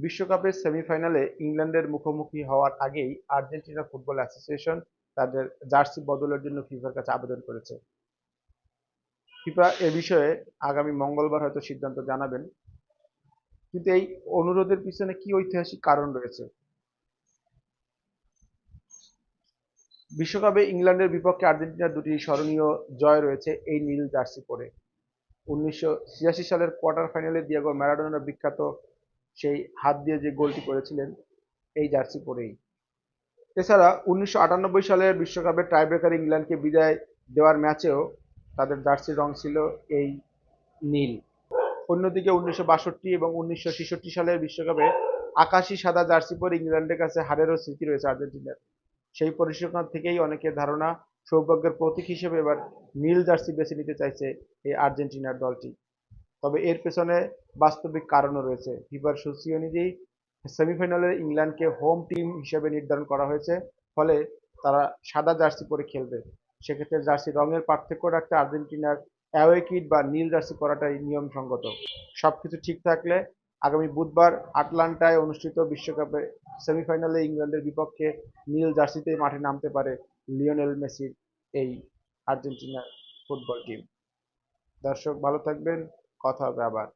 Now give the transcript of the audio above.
বিশ্বকাপের সেমিফাইনালে ইংল্যান্ডের মুখোমুখি হওয়ার আগেই আর্জেন্টিনা ফুটবল অ্যাসোসিয়েশন তাদের জার্সি বদলের জন্য ফিফার কাছে আবেদন করেছে। ফিফা এ বিষয়ে আগামী মঙ্গলবার হয়তো সিদ্ধান্ত জানাবেন। কিন্তু এই অনুরোধের পিছনে কি ঐতিহাসিক কারণ রয়েছে? বিশ্বকাপে ইংল্যান্ডের বিপক্ষে আর্জেন্টিনার দুটি স্মরণীয় জয় রয়েছে এই নীল জার্সি পরে। 1986 সালের কোয়ার্টার ফাইনালে দিয়েগো ম্যারাডোনার বিখ্যাত সেই হাত দিয়ে যে গোলটি করেছিলেন এই জার্সি পরেই। এছাড়া 1998 সালের বিশ্বকাপে টাইব্রেকারে ইংল্যান্ডকে বিদায় দেওয়ার ম্যাচেও তাদের জার্সির রং ছিল এই নীল। অন্যদিকে 1962 এবং 1966 সালের বিশ্বকাপে আকাশি সাদা জার্সি পরে ইংল্যান্ডের কাছে হারেরও স্মৃতি রয়েছে আর্জেন্টিনার। সেই পরিসংখ্যান থেকেই অনেকের ধারণা সৌভাগ্যের প্রতীক হিসেবে এবার নীল জার্সি বেছে নিতে চাইছে এই আর্জেন্টিনার দলটি। তবে এর পেছনে বাস্তবিক কারণও রয়েছে। ফিফার সূচি অনুযায়ী সেমিফাইনালে ইংল্যান্ডকে হোম টিম হিসেবে নির্ধারণ করা হয়েছে, ফলে তারা সাদা জার্সি পরে খেলবে। সেক্ষেত্রে জার্সি রঙের পার্থক্য রাখতে আর্জেন্টিনার অ্যাওয়ে কিট বা নীল জার্সি পরাটাই নিয়মসঙ্গত। সবকিছু ঠিক থাকলে আগামী বুধবার আটলান্টায় অনুষ্ঠিত বিশ্বকাপে সেমিফাইনালে ইংল্যান্ডের বিপক্ষে নীল জার্সিতেই মাঠে নামতে পারে লিওনেল মেসির এই আর্জেন্টিনা ফুটবল টিম। দর্শক ভালো থাকবেন, কথা হবে আবার।